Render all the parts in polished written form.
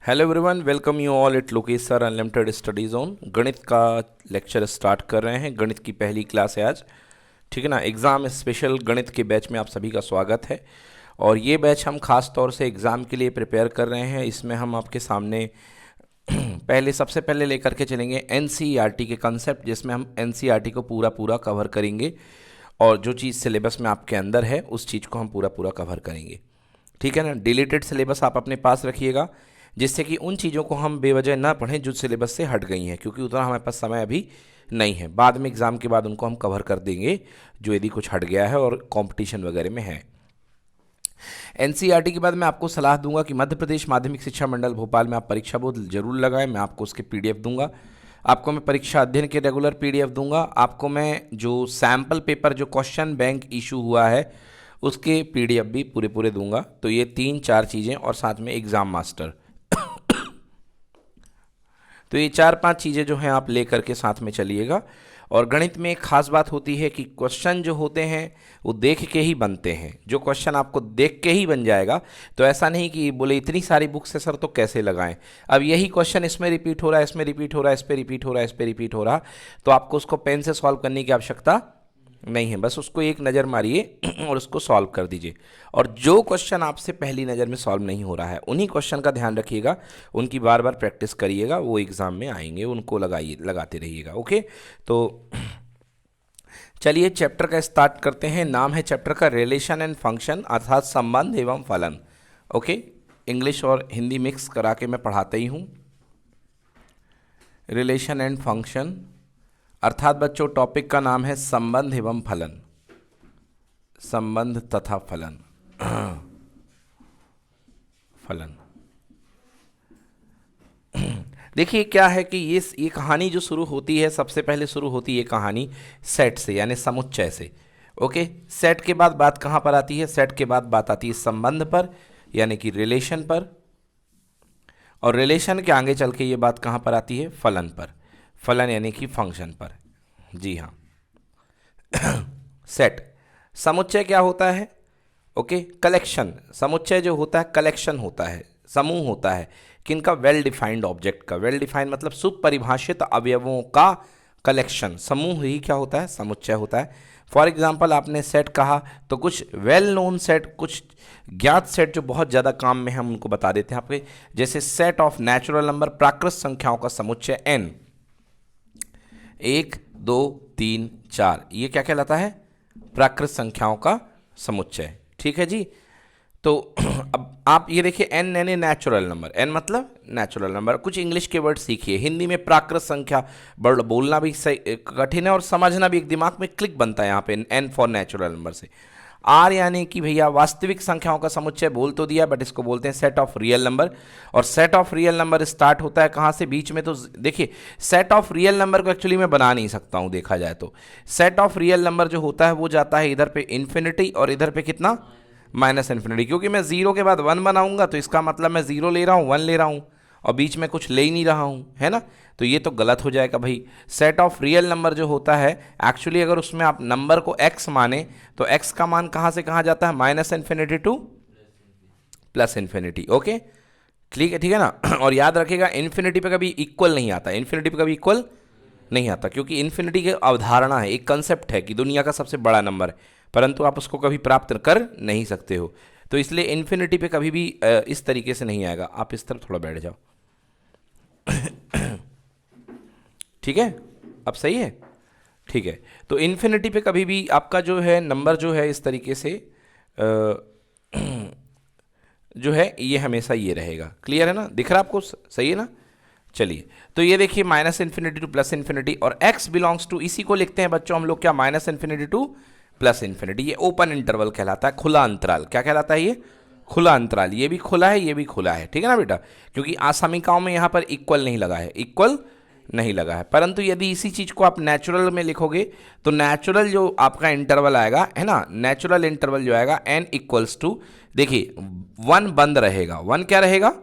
Hello everyone, welcome you all it Lokesh sir unlimited study zone. गणित का lecture start कर रहे हैं। गणित की पहली क्लास है आज, ठीक है ना। एग्ज़ाम स्पेशल गणित के बैच में आप सभी का स्वागत है। और ये बैच हम खास तौर से एग्ज़ाम के लिए प्रिपेयर कर रहे हैं। इसमें हम आपके सामने सबसे पहले लेकर के चलेंगे एनसीईआरटी के कंसेप्ट, जिसमें हम एनसीईआरटी को पूरा कवर करेंगे और जो चीज़ सिलेबस में आपके अंदर है उस चीज़ को हम पूरा कवर करेंगे, ठीक है ना। डिलीटेड सिलेबस आप अपने पास रखिएगा, जिससे कि उन चीज़ों को हम बेवजह ना पढ़ें जो सिलेबस से हट गई हैं, क्योंकि उतना हमारे पास समय अभी नहीं है। बाद में एग्ज़ाम के बाद उनको हम कवर कर देंगे जो यदि कुछ हट गया है और कंपटीशन वगैरह में है। एनसीईआरटी के बाद मैं आपको सलाह दूंगा कि मध्य प्रदेश माध्यमिक शिक्षा मंडल भोपाल में आप परीक्षा बोर्ड जरूर लगाएं। मैं आपको उसके पीडीएफ दूंगा, आपको मैं परीक्षा अध्ययन के रेगुलर पीडीएफ दूंगा, आपको मैं जो सैम्पल पेपर जो क्वेश्चन बैंक इशू हुआ है उसके पीडीएफ भी पूरे दूंगा। तो ये 3-4 चीज़ें और साथ में एग्ज़ाम मास्टर तो ये 4-5 चीज़ें जो हैं आप ले करके साथ में चलिएगा। और गणित में एक खास बात होती है कि क्वेश्चन जो होते हैं वो देख के ही बनते हैं। जो क्वेश्चन आपको देख के ही बन जाएगा, तो ऐसा नहीं कि बोले इतनी सारी बुक्स है सर तो कैसे लगाएं, अब यही क्वेश्चन इसमें रिपीट हो रहा है, इसमें रिपीट हो रहा है, इस पर रिपीट हो रहा है, इस पर रिपीट हो रहा, तो आपको उसको पेन से सॉल्व करने की आवश्यकता नहीं है। बस उसको एक नज़र मारिए और उसको सॉल्व कर दीजिए। और जो क्वेश्चन आपसे पहली नज़र में सॉल्व नहीं हो रहा है उन्हीं क्वेश्चन का ध्यान रखिएगा, उनकी बार बार प्रैक्टिस करिएगा, वो एग्ज़ाम में आएंगे, उनको लगाते रहिएगा। ओके, तो चलिए चैप्टर का स्टार्ट करते हैं। नाम है चैप्टर का रिलेशन एंड फंक्शन, अर्थात संबंध एवं फलन। ओके, इंग्लिश और हिंदी मिक्स करा के मैं पढ़ाता ही हूँ। रिलेशन एंड फंक्शन अर्थात बच्चों टॉपिक का नाम है संबंध एवं फलन, संबंध तथा फलन फलन। देखिए क्या है कि ये कहानी जो शुरू होती है, सबसे पहले शुरू होती है ये कहानी सेट से, यानी समुच्चय से। ओके, सेट के बाद बात कहाँ पर आती है? सेट के बाद बात आती है संबंध पर, यानी कि रिलेशन पर। और रिलेशन के आगे चल के ये बात कहाँ पर आती है? फलन पर। फलन यानी कि फंक्शन पर। जी हाँ। सेट, समुच्चय क्या होता है? Okay, collection. समुच्चय जो होता है कलेक्शन होता है, समूह होता है किनका? वेल डिफाइंड ऑब्जेक्ट का। वेल डिफाइंड मतलब सुपरिभाषित अवयवों का कलेक्शन। समूह ही क्या होता है? समुच्चय होता है। फॉर एग्जाम्पल आपने सेट कहा तो कुछ वेल नोन सेट, कुछ ज्ञात सेट जो बहुत ज़्यादा काम में हम उनको बता देते हैं आपके, जैसे सेट ऑफ नेचुरल नंबर, प्राकृत संख्याओं का समुच्चय n, 1 2 3 4, ये क्या कहलाता है? प्राकृत संख्याओं का समुच्चय। ठीक है जी। तो अब आप ये देखिए n यानी नेचुरल नंबर, n मतलब नेचुरल नंबर। कुछ इंग्लिश के वर्ड सीखिए। हिंदी में प्राकृत संख्या वर्ड बोलना भी सही कठिन है और समझना भी, एक दिमाग में क्लिक बनता है यहाँ पे n फॉर नेचुरल नंबर से। r यानी कि भैया वास्तविक संख्याओं का समुच्चय बोल तो दिया, बट इसको बोलते हैं सेट ऑफ रियल नंबर। और set of real number start होता है कहाँ से? बीच में। तो देखिए सेट ऑफ रियल नंबर को एक्चुअली मैं बना नहीं सकता हूँ, देखा जाए तो सेट ऑफ रियल नंबर जो होता है वो जाता है इधर पे इन्फिनिटी और इधर पे कितना? Minus infinity. क्योंकि मैं जीरो के बाद 1 बनाऊंगा तो इसका मतलब मैं जीरो ले रहा हूँ, 1 ले रहा हूँ और बीच में कुछ ले ही नहीं रहा हूँ, है ना। तो ये तो गलत हो जाएगा भाई। सेट ऑफ रियल नंबर जो होता है एक्चुअली, अगर उसमें आप नंबर को x माने तो x का मान कहाँ से कहाँ जाता है? Minus infinity two plus infinity. Okay, ठीक है, ठीक है ना। और याद रखिएगा इन्फिनिटी पे कभी इक्वल नहीं आता, इन्फिनिटी पे कभी इक्वल नहीं आता, क्योंकि इन्फिनिटी की अवधारणा है, एक कंसेप्ट है कि दुनिया का सबसे बड़ा नंबर है, परंतु आप उसको कभी प्राप्त कर नहीं सकते हो। तो इसलिए इन्फिनिटी पे कभी भी इस तरीके से नहीं आएगा। आप इस तरफ थोड़ा बैठ जाओ। ठीक है, अब सही है, ठीक है। तो इन्फिनिटी पे कभी भी आपका जो है नंबर जो है इस तरीके से जो है ये हमेशा ये रहेगा। क्लियर है ना? दिख रहा है आपको? सही है ना? चलिए, तो ये देखिए minus infinity two plus infinity, और x बिलोंग्स टू, इसी को लिखते हैं बच्चों हम लोग क्या? Minus infinity two plus infinity. ये ओपन इंटरवल कहलाता है, खुला अंतराल। क्या कहलाता है ये? खुला अंतराल। ये भी खुला है, ये भी खुला है, ठीक है ना बेटा। क्योंकि आसमीकाओं में यहाँ पर इक्वल नहीं लगा है, इक्वल नहीं लगा है। परंतु यदि इसी चीज को आप नेचुरल में लिखोगे तो नेचुरल जो आपका इंटरवल आएगा, है ना, नेचुरल इंटरवल जो आएगा n इक्वल्स टू, देखिए 1 बंद रहेगा, 1 क्या रहेगा?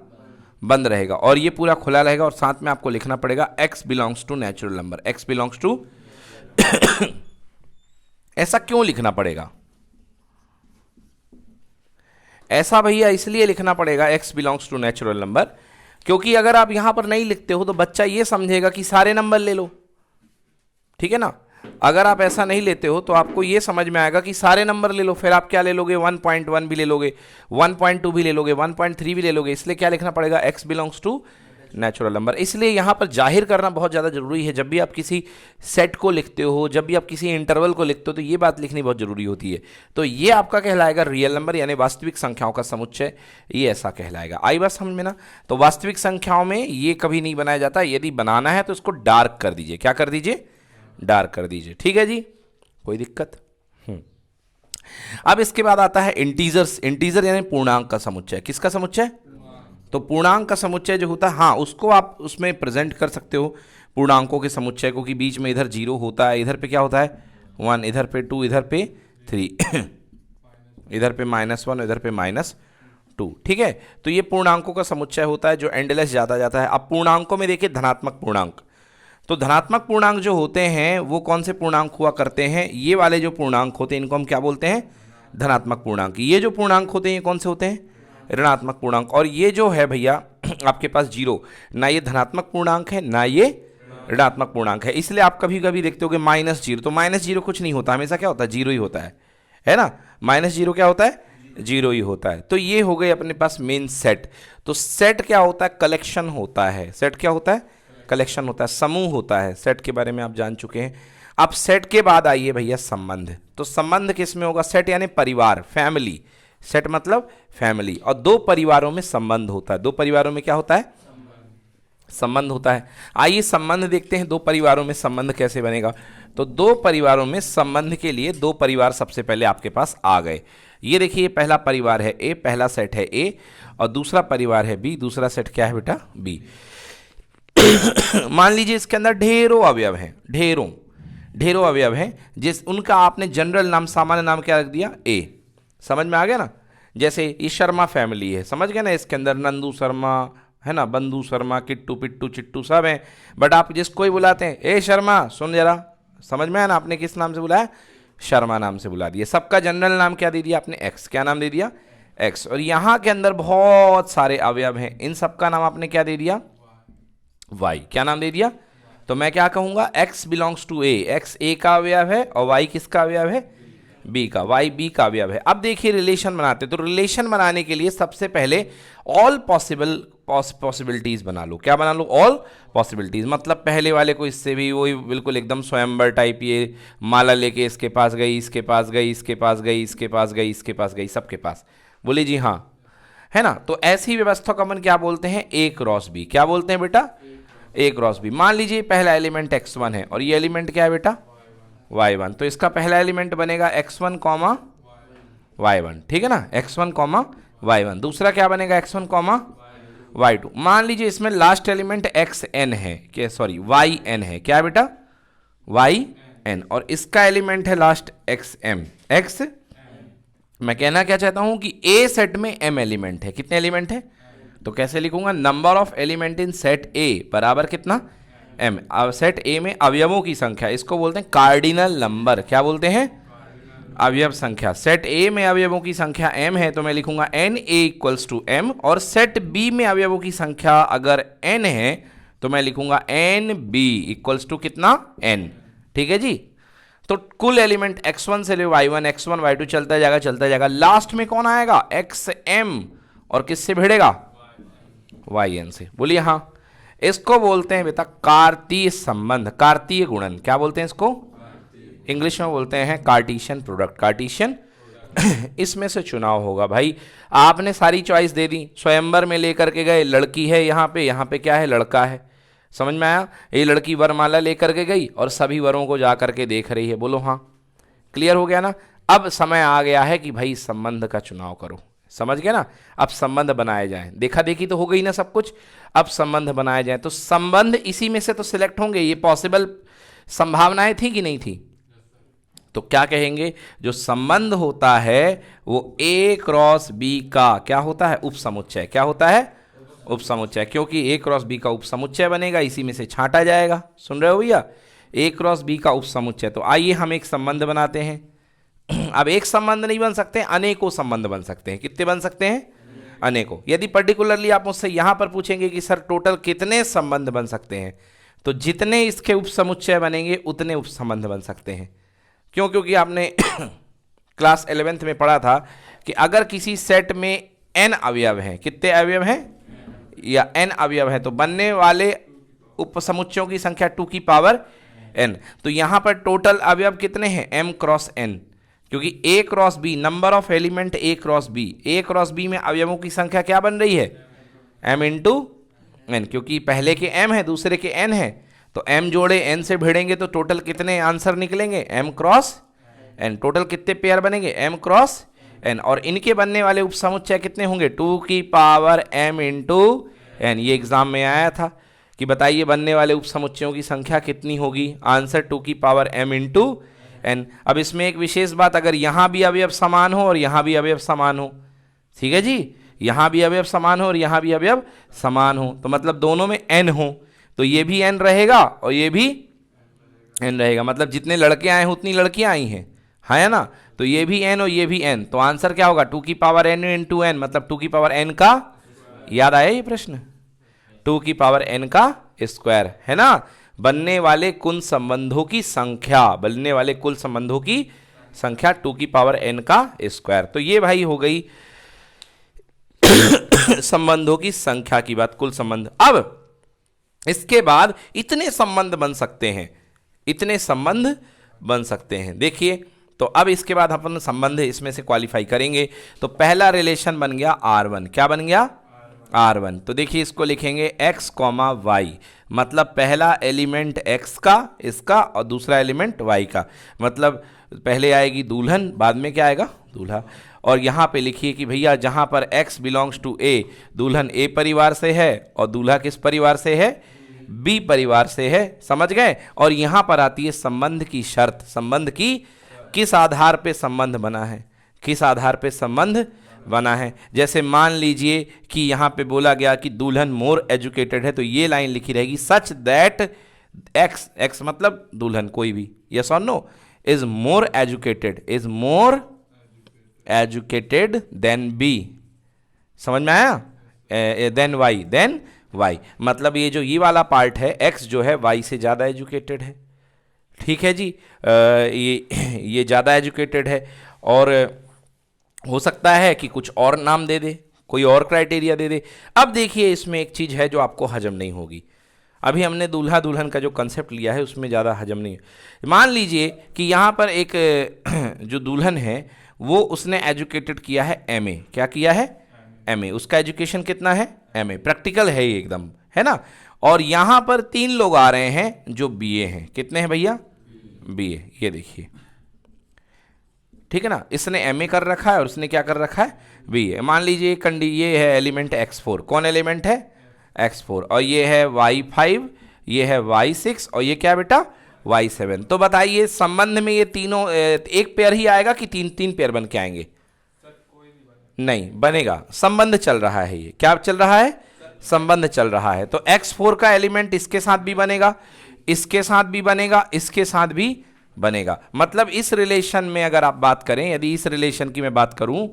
बंद रहेगा, और ये पूरा खुला रहेगा। और साथ में आपको लिखना पड़ेगा x belongs to natural number, x belongs to ऐसा क्यों लिखना पड़ेगा? ऐसा भैया इसलिए लिखना पड़ेगा x belongs to natural number, क्योंकि अगर आप यहां पर नहीं लिखते हो तो बच्चा ये समझेगा कि सारे नंबर ले लो, ठीक है ना। अगर आप ऐसा नहीं लेते हो तो आपको ये समझ में आएगा कि सारे नंबर ले लो, फिर आप क्या ले लोगे, 1.1 भी ले लोगे, 1.2 भी ले लोगे, 1.3 भी ले लोगे। इसलिए क्या लिखना पड़ेगा, x belongs to natural number. इसलिए यहां पर जाहिर करना बहुत ज़्यादा जरूरी है। जब भी आप किसी सेट को लिखते हो, जब भी आप किसी इंटरवल को लिखते हो, तो ये बात लिखनी बहुत जरूरी होती है। तो ये आपका कहलाएगा रियल नंबर, यानी वास्तविक संख्याओं का समुच्चय, ये ऐसा कहलाएगा। आई बात समझ में ना। तो वास्तविक संख्याओं में ये कभी नहीं बनाया जाता। यदि बनाना है तो इसको डार्क कर दीजिए। क्या कर दीजिए, डार्क कर दीजिए, ठीक है जी, कोई दिक्कत। अब इसके बाद आता है इंटीजर्स। इंटीजर यानी पूर्णांक का समुच्चय। किसका समुच्चय, तो पूर्णांक का समुच्चय जो होता है, हाँ, उसको आप उसमें प्रेजेंट कर सकते हो पूर्णांकों के समुच्चय को, कि बीच में इधर 0 होता है, इधर पे क्या होता है 1, इधर पे 2, इधर पे 3 इधर पे -1, इधर पे -2, ठीक है। तो ये पूर्णांकों का समुच्चय होता है जो एंडलेस जाता जाता है। अब पूर्णांकों में देखिए धनात्मक पूर्णांक, तो धनात्मक पूर्णांक जो होते हैं वो कौन से पूर्णांक हुआ करते हैं, ये वाले जो पूर्णांक होते हैं इनको हम क्या बोलते हैं, धनात्मक पूर्णांक। ये जो पूर्णांक होते हैं ये कौन से होते हैं, ऋणात्मक पूर्णांक। और ये जो है भैया आपके पास 0, ना ये धनात्मक पूर्णांक है ना ये ऋणात्मक पूर्णांक है। इसलिए आप कभी कभी देखते हो कि -0, तो -0 कुछ नहीं होता, हमेशा क्या होता है, 0 ही होता है ना। -0 क्या होता है, 0 ही होता है। तो ये हो गए अपने पास मेन सेट। तो सेट क्या होता है, कलेक्शन होता है। सेट क्या होता है, कलेक्शन होता है, समूह होता है। सेट के बारे में आप जान चुके हैं। अब सेट के बाद आइए भैया संबंध। तो संबंध किस में होगा, सेट यानी परिवार, फैमिली। सेट मतलब फैमिली, और दो परिवारों में संबंध होता है। दो परिवारों में क्या होता है, संबंध होता है। आइए संबंध देखते हैं, दो परिवारों में संबंध कैसे बनेगा। तो दो परिवारों में संबंध के लिए दो परिवार सबसे पहले आपके पास आ गए। ये देखिए पहला परिवार है ए, पहला सेट है ए, और दूसरा परिवार है बी, दूसरा सेट क्या है बेटा, बी। मान लीजिए इसके अंदर ढेरों अवयव हैं, ढेरों अवयव हैं, जिस उनका आपने जनरल नाम, सामान्य नाम क्या रख दिया, ए। समझ में आ गया ना। जैसे ये शर्मा फैमिली है, समझ गए ना, इसके अंदर नंदू शर्मा है ना, बंधु शर्मा, किट्टू पिट्टू चिट्टू सब हैं। बट आप जिसको ही बुलाते हैं, ए शर्मा सुन जरा, समझ में आया ना, आपने किस नाम से बुलाया, शर्मा नाम से बुला दिया। सबका जनरल नाम क्या दे दिया आपने, एक्स। क्या नाम दे दिया, एक्स। और यहाँ के अंदर बहुत सारे अवयव हैं, इन सबका नाम आपने क्या दे दिया, वाई। क्या नाम दे दिया, तो मैं क्या कहूंगा, x belongs to A, X A का अवयव है और y किसका अवयव है, b का, y b का अवयव है। अब देखिए रिलेशन बनाते, तो रिलेशन बनाने के लिए सबसे पहले ऑल पॉसिबिलिटीज बना लो। क्या बना लो, ऑल पॉसिबिलिटीज। मतलब पहले वाले को इससे भी वही बिल्कुल एकदम स्वयंवर टाइप, ये माला लेके इसके पास गई, इसके पास गई, इसके पास गई, इसके पास गई, इसके पास गई, सबके पास, बोले जी हाँ, है ना। तो ऐसी व्यवस्था को अपन क्या बोलते हैं, ए क्रॉस बी। क्या बोलते हैं बेटा, ए क्रॉस बी। मान लीजिए पहला एलिमेंट x1 है और ये एलिमेंट क्या है बेटा, y1। तो इसका पहला एलिमेंट बनेगा x1, y1, ठीक है ना, x1, y1। दूसरा क्या बनेगा, x1, y2। मान लीजिए इसमें लास्ट एलिमेंट xn है, क्या, सॉरी yn है। क्या है बेटा, yn। और इसका एलिमेंट है लास्ट xm, x। मैं कहना क्या चाहता हूं कि ए सेट में m एलिमेंट है। कितने एलिमेंट है, तो कैसे लिखूंगा, number of element in set ए बराबर कितना, m। अब सेट ए में अवयवों की संख्या, इसको बोलते हैं कार्डिनल नंबर। क्या बोलते हैं, अवयव संख्या। सेट ए में अवयवों की संख्या m है तो मैं लिखूंगा n a equals to m। और सेट बी में अवयवों की संख्या अगर n है तो मैं लिखूंगा n b इक्वल्स टू कितना, n। ठीक है जी। तो कुल एलिमेंट x1 से ले y1, x1, y2 चलता जाएगा। लास्ट में कौन आएगा, xm, और किससे भिड़ेगा, yn से। बोलिए हाँ। इसको बोलते हैं बेटा कार्तीय संबंध, कार्तीय गुणन। क्या बोलते हैं इसको, इंग्लिश में बोलते हैं कार्टीशियन प्रोडक्ट, कार्टीशियन। इसमें से चुनाव होगा भाई, आपने सारी चॉइस दे दी, स्वयंवर में लेकर के गए, लड़की है यहाँ पे क्या है, लड़का है। समझ में आया, ये लड़की वरमाला लेकर के गई और सभी वरों को जा करके देख रही है। बोलो हाँ, क्लियर हो गया ना। अब समय आ गया है कि भाई संबंध का चुनाव करो। समझ गए ना। अब संबंध बनाए जाएं, देखा देखी तो हो गई ना सब कुछ। अब संबंध बनाए जाएं, तो संबंध इसी में से तो सिलेक्ट होंगे। ये पॉसिबल संभावनाएं थी कि नहीं थी, तो क्या कहेंगे, जो संबंध होता है वो ए क्रॉस बी का क्या होता है, उपसमुच्चय। क्या होता है, उपसमुच्चय। क्योंकि ए क्रॉस बी का उपसमुच्चय बनेगा, इसी में से छांटा जाएगा। सुन रहे हो भैया, ए क्रॉस बी का उपसमुच्चय। तो आइए हम एक संबंध बनाते हैं। अब एक संबंध नहीं बन सकते, अनेकों संबंध बन सकते हैं। कितने बन सकते हैं, अनेकों। यदि पर्टिकुलरली आप मुझसे यहां पर पूछेंगे कि सर टोटल कितने संबंध बन सकते हैं, तो जितने इसके उपसमुच्चय बनेंगे उतने उपसंबंध बन सकते हैं। क्यों? क्योंकि आपने क्लास 11th में पढ़ा था कि अगर किसी सेट में n अवयव हैं, कितने अवयव हैं या n अवयव हैं, तो बनने वाले उपसमुच्चयों की संख्या 2 की पावर n। तो यहां पर टोटल अवयव कितने हैं? m क्रॉस n, क्योंकि a cross b, number of element a cross b, a cross b में अवयवों की संख्या क्या बन रही है? m इंटू n, क्योंकि पहले के m है दूसरे के n है, तो m जोड़े n से भिड़ेंगे तो टोटल कितने आंसर निकलेंगे? m cross n। टोटल कितने पेयर बनेंगे? m cross n। और इनके बनने वाले उपसमुच्चय कितने होंगे? 2 की पावर m इंटू n। ये एग्जाम में आया था कि बताइए बनने वाले उपसमुच्चयों की संख्या कितनी होगी? आंसर 2 की पावर m इंटू n। अब इसमें एक विशेष बात, अगर यहां भी अवयव समान हो और यहां भी अवयव समान हो, ठीक है जी, यहां भी अवयव समान हो और यहां भी अवयव समान हो, तो मतलब दोनों में n हो, तो ये भी n रहेगा और ये भी n रहेगा। मतलब जितने लड़के आए हैं उतनी लड़कियां आई हैं, है ना? तो ये भी n और ये भी n, तो आंसर क्या होगा? 2 की पावर n इंटू n, मतलब 2 की पावर n का, याद आया ये प्रश्न? 2 की पावर n का स्क्वायर, है ना? बनने वाले कुल संबंधों की संख्या, बनने वाले कुल संबंधों की संख्या 2 की पावर n का स्क्वायर। तो ये भाई हो गई संबंधों की संख्या की बात, कुल संबंध। अब इसके बाद इतने संबंध बन सकते हैं, इतने संबंध बन सकते हैं। देखिए, तो अब इसके बाद अपन संबंध इसमें से क्वालिफाई करेंगे। तो पहला रिलेशन बन गया R1, क्या बन गया? R1। तो देखिए इसको लिखेंगे x, y, मतलब पहला एलिमेंट x का, इसका, और दूसरा एलिमेंट y का। मतलब पहले आएगी दुल्हन, बाद में क्या आएगा? दूल्हा। और यहाँ पे लिखिए कि भैया जहाँ पर x बिलोंग्स टू a, दुल्हन a परिवार से है और दूल्हा किस परिवार से है? b परिवार से है। समझ गए? और यहाँ पर आती है संबंध की शर्त। संबंध की किस आधार पे संबंध बना है? किस आधार पे संबंध बना है? जैसे मान लीजिए कि यहाँ पे बोला गया कि दुल्हन मोर एजुकेटेड है, तो ये लाइन लिखी रहेगी सच दैट एक्स, एक्स मतलब दुल्हन कोई भी, यस और no, is more educated, is more educated than B. समझ में आया? देन वाई, देन वाई, मतलब ये जो ये वाला पार्ट है, एक्स जो है वाई से ज़्यादा एजुकेटेड है। ठीक है जी, ये ज़्यादा एजुकेटेड है। और हो सकता है कि कुछ और नाम दे दे, कोई और क्राइटेरिया दे दे। अब देखिए इसमें एक चीज़ है जो आपको हजम नहीं होगी। अभी हमने दूल्हा दुल्हन का जो कंसेप्ट लिया है उसमें ज़्यादा हजम नहीं है। मान लीजिए कि यहाँ पर एक जो दुल्हन है वो उसने एजुकेटेड किया है एमए। क्या किया है? एमए। उसका एजुकेशन कितना है? एमए। प्रैक्टिकल है ये एकदम, है ना? और यहाँ पर 3 लोग आ रहे हैं जो बीए हैं। कितने हैं भैया? बीए। ये देखिए, ठीक है ना? इसने एमए कर रखा है और उसने क्या कर रखा है? बीए। मान लीजिए ये है एलिमेंट x4। कौन एलिमेंट है? x4। और ये है y5, ये है y6 और ये क्या बेटा? y7। तो बताइए संबंध में ये तीनों एक पेयर ही आएगा कि 3 पेयर बन के आएंगे? नहीं बनेगा, संबंध चल रहा है। ये क्या चल रहा है? संबंध चल रहा है। तो x4 का एलिमेंट इसके साथ भी बनेगा, इसके साथ भी बनेगा, इसके साथ भी बनेगा। मतलब इस रिलेशन में अगर आप बात करें, यदि इस रिलेशन की मैं बात करूं,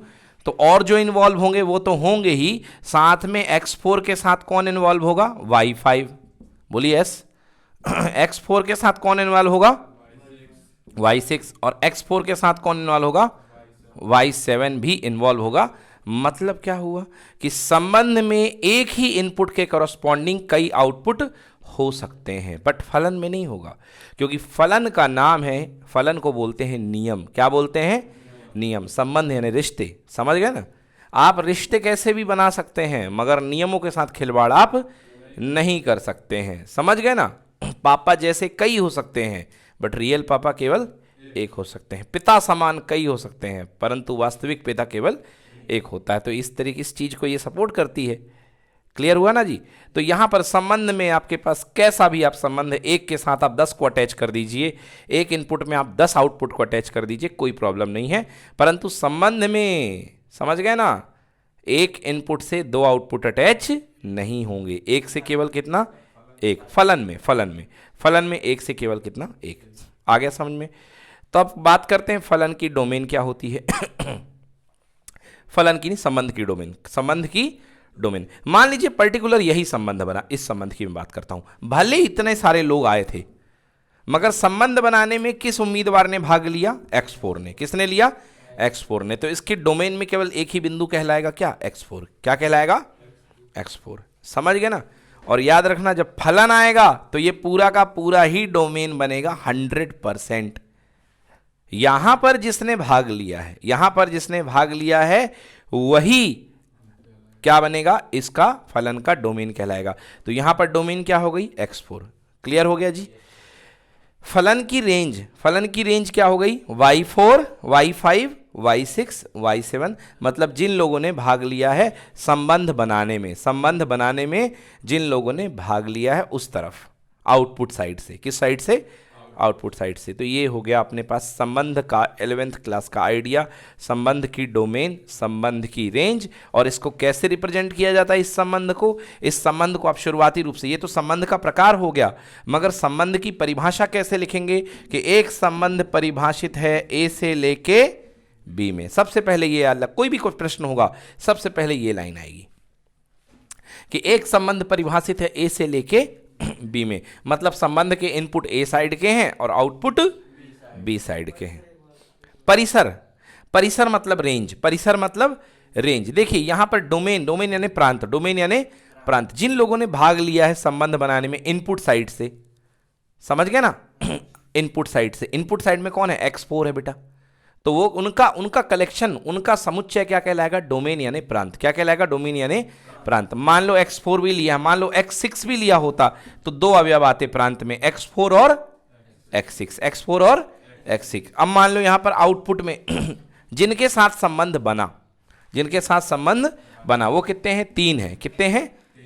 तो और जो इन्वॉल्व होंगे वो तो होंगे ही, साथ में x4 के साथ कौन इन्वॉल्व होगा? y5। बोलिए यस। x4 के साथ कौन इन्वॉल्व होगा? y6। और x4 के साथ कौन इन्वॉल्व होगा? y7 भी इन्वॉल्व होगा। मतलब क्या हुआ कि संबंध में एक ही इनपुट के कॉरस्पॉन्डिंग कई आउटपुट हो सकते हैं, बट फलन में नहीं होगा, क्योंकि फलन का नाम है, फलन को बोलते हैं नियम। क्या बोलते हैं? नियम। संबंध यानी रिश्ते। समझ गए ना? आप रिश्ते कैसे भी बना सकते हैं, मगर नियमों के साथ खिलवाड़ आप नहीं कर सकते हैं। समझ गए ना? पापा जैसे कई हो सकते हैं, बट रियल पापा केवल एक हो सकते हैं। पिता समान कई हो सकते हैं, परंतु वास्तविक पिता केवल एक होता है। तो इस तरीके इस चीज को ये सपोर्ट करती है। क्लियर हुआ ना जी? तो यहां पर संबंध में आपके पास कैसा भी आप संबंध, एक के साथ आप 10 को अटैच कर दीजिए, एक इनपुट में आप 10 आउटपुट को अटैच कर दीजिए, कोई प्रॉब्लम नहीं है। परंतु संबंध में, समझ गए ना, एक इनपुट से 2 आउटपुट अटैच नहीं होंगे। एक से केवल कितना? एक। फलन में एक से केवल कितना? एक। आ गया समझ में? तो अब बात करते हैं फलन की डोमेन क्या होती है। फलन की नहीं, संबंध की डोमेन, संबंध की डोमेन। मान लीजिए पर्टिकुलर यही संबंध बना, इस संबंध की मैं बात करता हूं, भले इतने सारे लोग आए थे मगर संबंध बनाने में किस उम्मीदवार ने भाग लिया? X4 ने। किसने लिया? X4 ने। तो इसके डोमेन में केवल एक ही बिंदु कहलाएगा क्या? X4। क्या कहलाएगा? X4। समझ गए ना? और याद रखना जब फलन आएगा तो ये पूरा का पूरा ही डोमेन बनेगा 100%। यहां पर जिसने भाग लिया है, यहां पर जिसने भाग लिया है वही क्या बनेगा? इसका फलन का डोमेन कहलाएगा। तो यहां पर डोमेन क्या हो गई? X4। क्लियर हो गया जी? फलन की रेंज, फलन की रेंज क्या हो गई? Y4, Y5, Y6, Y7। मतलब जिन लोगों ने भाग लिया है संबंध बनाने में, संबंध बनाने में जिन लोगों ने भाग लिया है उस तरफ, आउटपुट साइड से। किस साइड से? आउटपुट साइड से। तो ये हो गया अपने पास संबंध का 11th क्लास का आइडिया, संबंध की डोमेन, संबंध की रेंज, और इसको कैसे रिप्रेजेंट किया जाता है इस संबंध को। इस संबंध को आप शुरुआती रूप से, ये तो संबंध का प्रकार हो गया, मगर संबंध की परिभाषा कैसे लिखेंगे कि एक संबंध परिभाषित है ए से लेके बी में। सबसे पहले ये अलग, कोई भी कोई प्रश्न होगा सबसे पहले ये लाइन आएगी कि एक संबंध परिभाषित है ए से लेके बी में। मतलब संबंध के इनपुट ए साइड के हैं और आउटपुट बी साइड के हैं। परिसर, परिसर मतलब रेंज, परिसर मतलब रेंज। देखिए यहां पर डोमेन, डोमेन यानी प्रांत, डोमेन यानी प्रांत। जिन लोगों ने भाग लिया है संबंध बनाने में इनपुट साइड से, समझ गए ना? इनपुट साइड से, इनपुट साइड में कौन है? X4 है बेटा। तो वो उनका कलेक्शन, उनका समुच्चय क्या कहलाएगा? डोमेन यानी प्रांत। क्या कहलाएगा? डोमेन यानी प्रांत। मान लो X4 भी लिया, मान लो X6 भी लिया होता तो दो अवयव आते प्रांत में, X4 और X6, X4 और X6। अब मान लो यहां पर आउटपुट में जिनके साथ संबंध बना, जिनके साथ संबंध बना वो कितने हैं? 3 हैं। कितने हैं?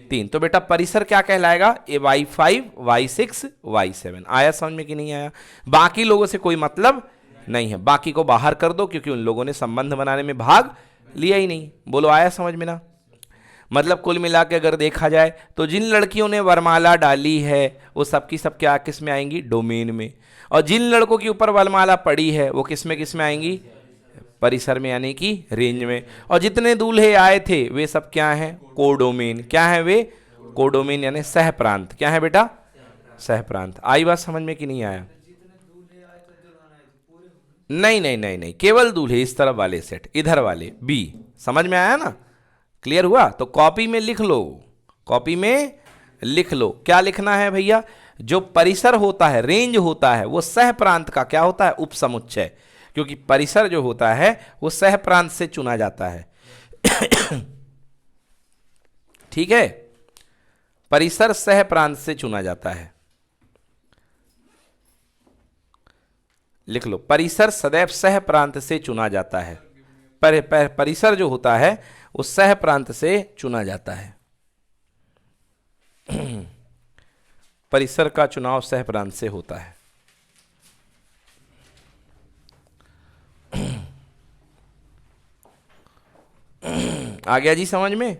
3। तो बेटा परिसर क्या कहलाएगा? ये Y5, Y6, Y7। आया समझ में कि नहीं आया? बाकी लोगों से कोई मतलब नहीं है, बाकी को बाहर कर दो क्योंकि उन लोगों ने संबंध बनाने में भाग लिया ही नहीं। बोलो आया समझ में ना? मतलब कुल मिला के अगर देखा जाए तो जिन लड़कियों ने वरमाला डाली है वो सबकी सब क्या किस में आएंगी? डोमेन में। और जिन लड़कों के ऊपर वरमाला पड़ी है वो किस में आएंगी? परिसर में, यानी कि रेंज में। और जितने दूल्हे आए थे वे सब क्या हैं? कोडोमेन। क्या है वे? कोडोमेन यानी सह प्रांत। क्या है बेटा? सह प्रांत। आई बात समझ में कि नहीं आया? नहीं नहीं नहीं नहीं, केवल दूल्हे, इस तरफ वाले सेट, इधर वाले बी। समझ में आया ना? क्लियर हुआ? तो कॉपी में लिख लो, कॉपी में लिख लो। क्या लिखना है भैया? जो परिसर होता है, रेंज होता है, वो सह प्रांत का क्या होता है? उपसमुच्चय। क्योंकि परिसर जो होता है वो सह प्रांत से चुना जाता है। ठीक है? परिसर सह प्रांत से चुना जाता है। लिख लो, परिसर सदैव सह प्रांत से चुना जाता है। परिसर जो होता है वो सह प्रांत से चुना जाता है। परिसर का चुनाव सह प्रांत से होता है। आ गया जी समझ में?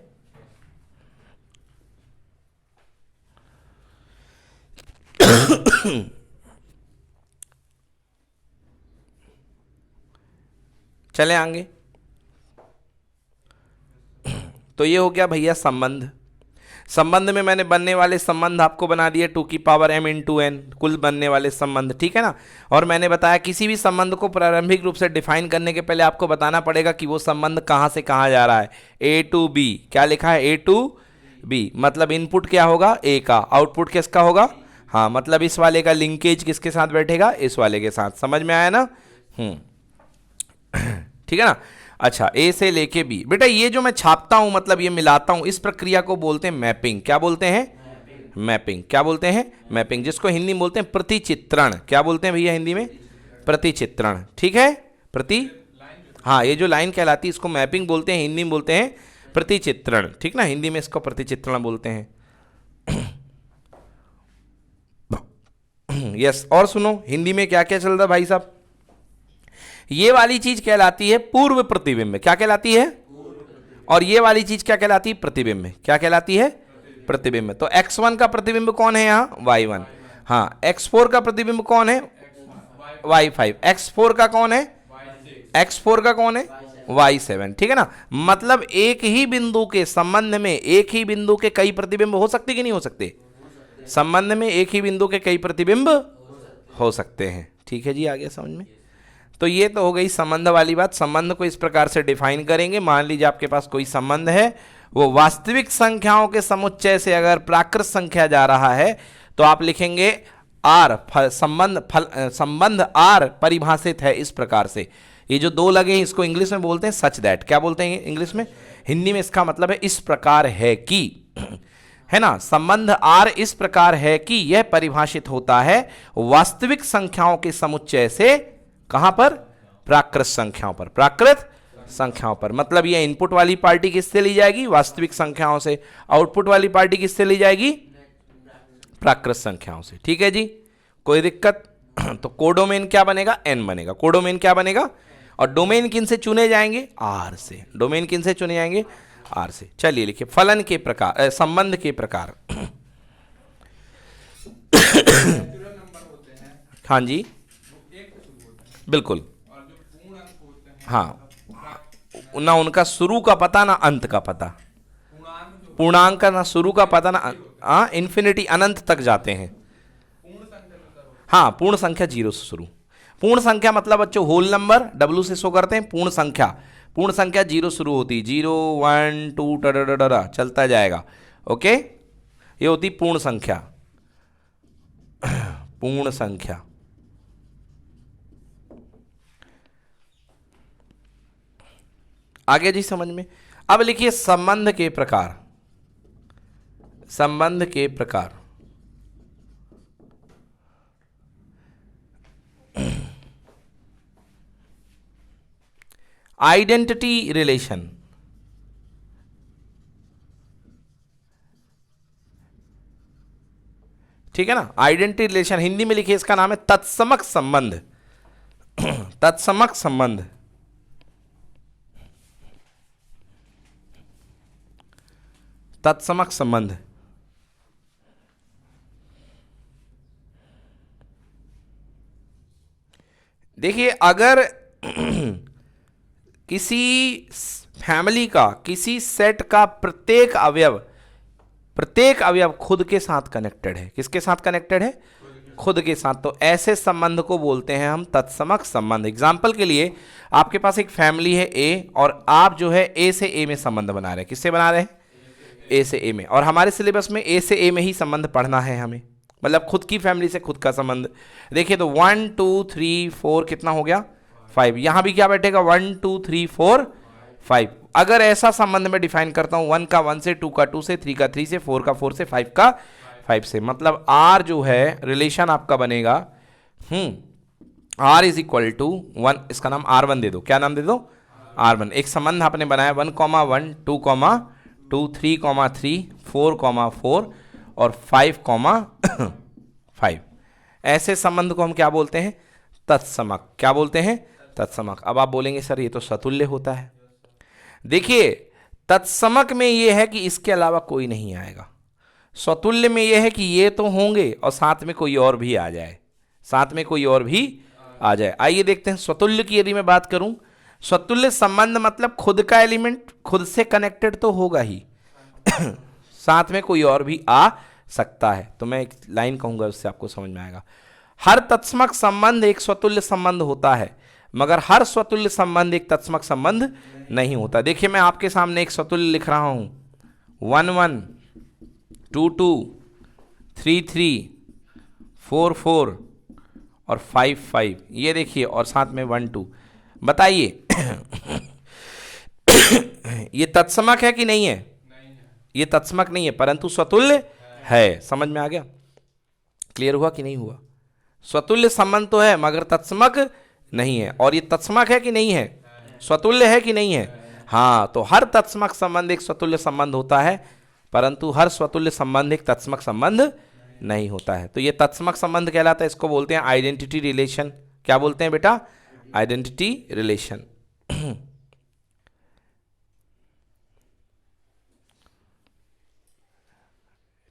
चले आगे। तो ये हो गया भैया संबंध। संबंध में मैंने बनने वाले संबंध आपको बना दिए 2 की पावर m इंटू n, कुल बनने वाले संबंध। ठीक है ना? और मैंने बताया किसी भी संबंध को प्रारंभिक रूप से डिफाइन करने के पहले आपको बताना पड़ेगा कि वो संबंध कहां से कहां जा रहा है। A to B। क्या लिखा है? A to B। मतलब इनपुट क्या होगा? A का। आउटपुट किसका होगा? हाँ, मतलब इस वाले का लिंकेज किसके साथ बैठेगा? इस वाले के साथ। समझ में आया ना? ठीक है ना? अच्छा, ए से लेके बी। बेटा ये जो मैं छापता हूं, मतलब ये मिलाता हूं, इस प्रक्रिया को बोलते हैं मैपिंग। क्या बोलते हैं? मैपिंग। क्या बोलते हैं? मैपिंग। जिसको हिंदी में बोलते हैं प्रतिचित्रण। क्या बोलते हैं भैया हिंदी में? प्रतिचित्रण। ठीक है? हाँ, ये जो लाइन कहलाती है इसको मैपिंग बोलते हैं, हिंदी में बोलते हैं प्रतिचित्रण। ठीक ना? हिंदी में इसको प्रतिचित्रण बोलते हैं। यस। और सुनो, हिंदी में क्या क्या चल रहा है भाई साहब? ये वाली चीज कहलाती है पूर्व प्रतिबिंब। क्या कहलाती है? और ये वाली चीज क्या कहलाती है? प्रतिबिंब। क्या कहलाती है? प्रतिबिंब। तो x1 का प्रतिबिंब कौन है यहाँ? y1। हाँ, x4 का प्रतिबिंब कौन है? y5। x4 का कौन है? x4 का कौन है? y7, ठीक है ना। मतलब एक ही बिंदु के संबंध में एक ही बिंदु के कई प्रतिबिंब हो सकते कि नहीं हो सकते? संबंध में एक ही बिंदु के कई प्रतिबिंब हो सकते हैं। ठीक है जी, आ गया समझ में। तो ये तो हो गई संबंध वाली बात। संबंध को इस प्रकार से डिफाइन करेंगे। मान लीजिए आपके पास कोई संबंध है, वो वास्तविक संख्याओं के समुच्चय से अगर प्राकृत संख्या जा रहा है तो आप लिखेंगे आर संबंध आर परिभाषित है इस प्रकार से। ये जो दो लगे हैं इसको इंग्लिश में बोलते हैं सच दैट। क्या बोलते हैं इंग्लिश में? हिंदी में इसका मतलब है इस प्रकार है कि, है ना। संबंध आर इस प्रकार है कि यह परिभाषित होता है वास्तविक संख्याओं के समुच्चय से। कहां पर? प्राकृत संख्याओं पर। प्राकृत संख्याओं पर मतलब ये इनपुट वाली पार्टी किससे ली जाएगी? वास्तविक संख्याओं से। आउटपुट वाली पार्टी किससे ली जाएगी? प्राकृत संख्याओं से। ठीक है जी, कोई दिक्कत? तो कोडोमेन क्या बनेगा? एन बनेगा। कोडोमेन क्या बनेगा? और डोमेन किन से चुने जाएंगे? आर से। डोमेन किन से चुने जाएंगे? आर से। चलिए लिखिए फलन के प्रकार, संबंध के प्रकार। हाँ जी, बिल्कुल। हाँ, ना उनका शुरू का पता ना अंत का पता। पूर्णांक का ना शुरू का पता ना इन्फिनिटी, अनंत तक जाते हैं। हाँ, पूर्ण संख्या 0 से शुरू। पूर्ण संख्या मतलब बच्चों होल नंबर, W से शो करते हैं पूर्ण संख्या। पूर्ण संख्या 0 शुरू होती, 0 1 2 चलता जाएगा। ओके, ये होती पूर्ण संख्या। पूर्ण संख्या। आगे जी समझ में। अब लिखिए संबंध के प्रकार। संबंध के प्रकार। Identity relation. ठीक है ना। आइडेंटिटी रिलेशन हिंदी में लिखिए, इसका नाम है तत्समक संबंध। तत्समक संबंध। तत्समक संबंध। देखिए, अगर किसी फैमिली का, किसी सेट का प्रत्येक अवयव खुद के साथ कनेक्टेड है। किसके साथ कनेक्टेड है? खुद के साथ। तो ऐसे संबंध को बोलते हैं हम तत्समक संबंध। एग्जाम्पल के लिए, आपके पास एक फैमिली है ए, और आप जो है ए से ए में संबंध बना रहे हैं। किससे बना रहे हैं? ए से ए में। और हमारे सिलेबस में ए से ए में ही संबंध पढ़ना है हमें, मतलब खुद की फैमिली से खुद का संबंध। देखिए तो 1 2 3 4 कितना हो गया? 5। यहां भी क्या बैठेगा? 1 2 3 4 5। अगर ऐसा संबंध में डिफाइन करता हूं 1 का 1 से, 2 का 2 से, 3 का 3 से, 4 का 4 से, 5 का 5 से, मतलब आर जो है रिलेशन आपका बनेगा आर इज इक्वल टू 1। इसका नाम R1 दे दो। क्या नाम दे दो? R1। एक संबंध आपने बनाया 1 1 2 2 3 3 4 4 और 5 5। ऐसे संबंध को हम क्या बोलते हैं? तत्समक। क्या बोलते हैं? तत्समक। अब आप बोलेंगे सर ये तो सतुल्य होता है। देखिए, तत्समक में ये है कि इसके अलावा कोई नहीं आएगा। स्वतुल्य में ये है कि ये तो होंगे और साथ में कोई और भी आ जाए। साथ में कोई और भी आ जाए। आइए देखते हैं स्वतुल्य की। यदि मैं बात करूं, स्वतुल्य संबंध मतलब खुद का एलिमेंट खुद से कनेक्टेड तो होगा ही, साथ में कोई और भी आ सकता है। तो मैं एक लाइन कहूंगा, उससे आपको समझ में आएगा। हर तत्समक संबंध एक स्वतुल्य संबंध होता है, मगर हर स्वतुल्य संबंध एक तत्समक संबंध नहीं होता। देखिए, मैं आपके सामने एक स्वतुल्य लिख रहा हूं, 1 1 2 2 3 3 4 4 और 5 5। ये देखिए, और साथ में 1 2। बताइए ये तत्समक है कि नहीं है? ये तत्समक नहीं है, परंतु स्वतुल्य है। समझ में आ गया? क्लियर हुआ कि नहीं हुआ? स्वतुल्य संबंध तो है मगर तत्समक नहीं है। और ये तत्समक है कि नहीं है? स्वतुल्य है कि नहीं है? हाँ, तो हर तत्समक संबंध एक स्वतुल्य संबंध होता है, परंतु हर स्वतुल्य संबंध एक तत्समक संबंध नहीं होता है। तो ये तत्समक संबंध कहलाता है। इसको बोलते हैं आइडेंटिटी रिलेशन। क्या बोलते हैं बेटा? Identity relation.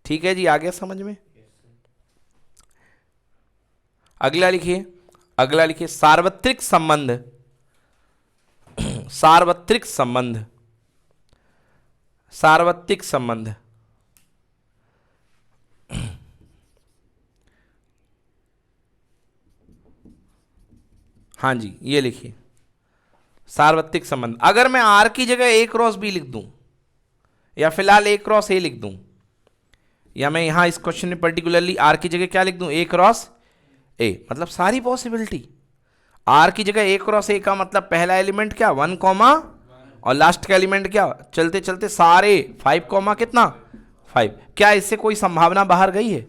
ठीक है जी, आ गया समझ में? अगला लिखिए। अगला लिखिए सार्वत्रिक संबंध। सार्वत्रिक संबंध, सार्वत्रिक संबंध, हाँ जी ये लिखिए सार्वत्रिक संबंध। अगर मैं आर की जगह ए क्रॉस बी लिख दूं, या फिलहाल ए क्रॉस ए लिख दूं, या मैं यहां इस क्वेश्चन में पर्टिकुलरली आर की जगह क्या लिख दूं, ए क्रॉस ए, मतलब सारी पॉसिबिलिटी। आर की जगह ए क्रॉस ए का मतलब पहला एलिमेंट क्या 1 कॉमा, और लास्ट का एलिमेंट क्या, चलते चलते सारे 5 कॉमा कितना 5। क्या इससे कोई संभावना बाहर गई है?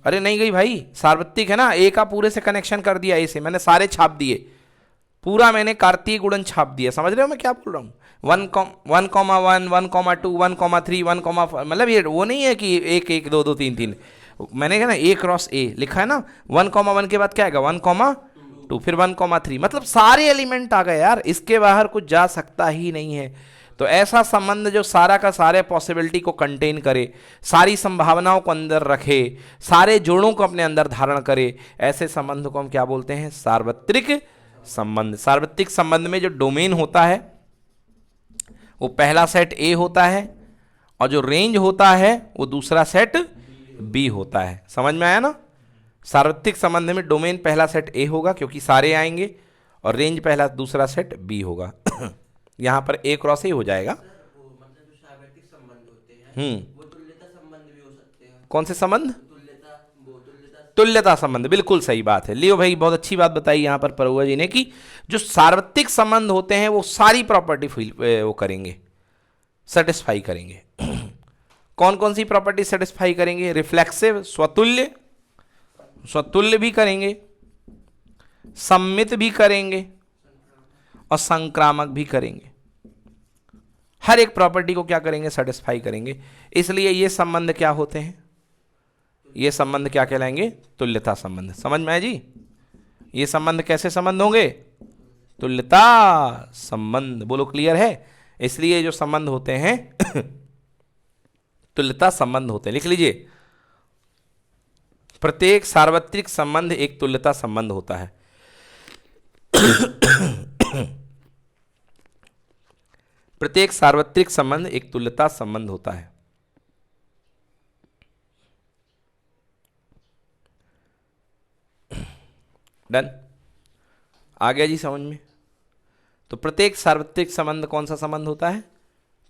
अरे नहीं गई भाई, सार्वत्रिक है ना, ए का पूरे से कनेक्शन कर दिया, ए से मैंने सारे छाप दिए, पूरा मैंने कार्तीय गुणन छाप दिया। समझ रहे हो मैं क्या बोल रहा हूँ? 1 कॉमा 1, 1 कॉमा 2, 1 कॉमा 3, 1 कॉमा, मतलब ये वो नहीं है कि 1 1 2 2 3 3, मैंने कहा ना ए क्रॉस ए लिखा है ना, 1 कॉमा 1 के बाद क्या आएगा 1 कॉमा 2, फिर 1 कॉमा 3, मतलब सारे एलिमेंट आ गए यार, इसके बाहर कुछ जा सकता ही नहीं है। तो ऐसा संबंध जो सारा का सारे पॉसिबिलिटी को कंटेन करे, सारी संभावनाओं को अंदर रखे, सारे जोड़ों को अपने अंदर धारण करे, ऐसे संबंध को हम क्या बोलते हैं? सार्वत्रिक संबंध। सार्वत्रिक संबंध में जो डोमेन होता है वो पहला सेट ए होता है, और जो रेंज होता है वो दूसरा सेट बी होता है। समझ में आया ना? सार्वत्रिक संबंध में डोमेन पहला सेट ए होगा क्योंकि सारे आएंगे, और रेंज पहला दूसरा सेट बी होगा। यहां पर ए क्रॉस ए हो जाएगा। मतलब जो सार्वत्रिक संबंध होते हैं वो तुल्यता संबंध भी हो सकते हैं। कौन से संबंध? तुल्यता तुल्यता संबंध, बिल्कुल सही बात है। लियो भाई बहुत अच्छी बात बताई यहाँ पर परुआ जी ने कि जो सार्वत्रिक संबंध होते हैं वो सारी प्रॉपर्टी वो करेंगे, सेटिस्फाई करेंगे। कौन कौन सी प्रॉपर्टी सेटिस्फाई करेंगे? रिफ्लेक्सिव, स्वतुल्य, स्वतुल्य भी करेंगे, सम्मित भी करेंगे, और संक्रामक भी करेंगे। हर एक प्रॉपर्टी को क्या करेंगे? सेटिस्फाई करेंगे। इसलिए ये संबंध क्या होते हैं? ये संबंध क्या कहलाएंगे? तुल्यता संबंध। समझ में आया जी? ये संबंध कैसे संबंध होंगे? तुल्यता संबंध। बोलो क्लियर है? इसलिए जो संबंध होते हैं तुल्यता संबंध होते हैं। लिख लीजिए, प्रत्येक सार्वत्रिक संबंध एक तुल्यता संबंध होता है। प्रत्येक सार्वत्रिक संबंध एक तुल्यता संबंध होता है। डन? आ गया जी समझ में? तो प्रत्येक सार्वत्रिक संबंध कौन सा संबंध होता है?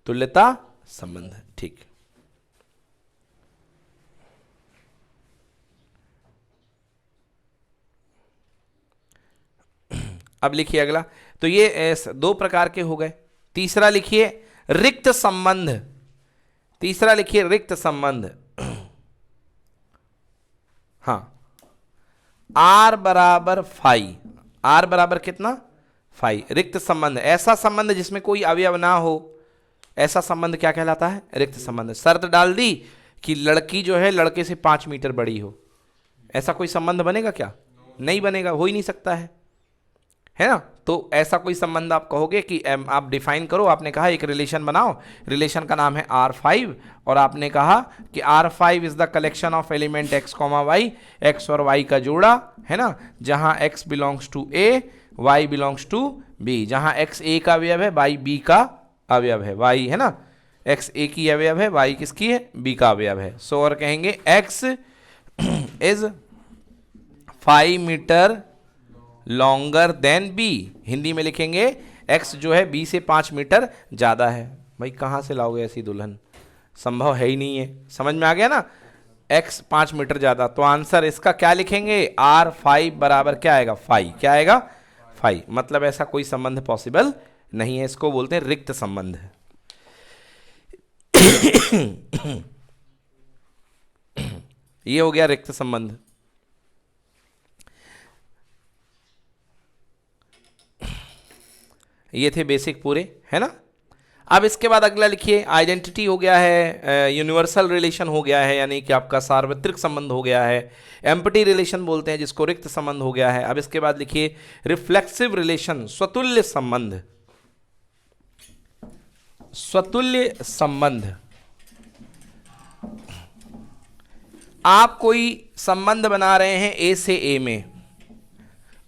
तुल्यता संबंध। ठीक। अब लिखिए अगला। तो ये 2 प्रकार के हो गए। तीसरा लिखिए रिक्त संबंध। तीसरा लिखिए रिक्त संबंध। हाँ, आर बराबर फाई, आर बराबर कितना? फाई। रिक्त संबंध, ऐसा संबंध जिसमें कोई अवयव ना हो, ऐसा संबंध क्या कहलाता है? रिक्त संबंध। शर्त डाल दी कि लड़की जो है लड़के से 5 मीटर बड़ी हो, ऐसा कोई संबंध बनेगा क्या? नहीं बनेगा, हो ही नहीं सकता है ना? तो ऐसा कोई संबंध आप कहोगे कि आप डिफाइन करो। आपने कहा एक रिलेशन बनाओ, रिलेशन का नाम है R5, और आपने कहा कि R5 is the collection of element x, y, x और y का जोड़ा, है ना, जहां x belongs to A, y belongs to B, जहां x A का अवयव है, y B का अवयव है, y है ना, x A की अवयव है, y किसकी है? B का अवयव है। सो और कहेंगे x is 5 meter longer than B. Hindi में लिखेंगे x जो है b से 5 मीटर ज्यादा है। भाई कहाँ से लाओगे ऐसी दुल्हन? संभव है ही नहीं है। समझ में आ गया ना? x 5 मीटर ज्यादा, तो आंसर इसका क्या लिखेंगे? R5 बराबर क्या आएगा? फाई। क्या आएगा? फाई। मतलब ऐसा कोई संबंध पॉसिबल नहीं है, इसको बोलते हैं रिक्त संबंध। ये हो गया रिक्त संबंध। ये थे बेसिक पूरे, है ना? अब इसके बाद अगला लिखिए, आइडेंटिटी हो गया है, यूनिवर्सल रिलेशन हो गया है, यानी कि आपका सार्वत्रिक संबंध हो गया है, एम्प्टी रिलेशन बोलते हैं जिसको, रिक्त संबंध हो गया है। अब इसके बाद लिखिए रिफ्लेक्सिव रिलेशन, स्वतुल्य संबंध। स्वतुल्य संबंध, आप कोई संबंध बना रहे हैं ए से ए में,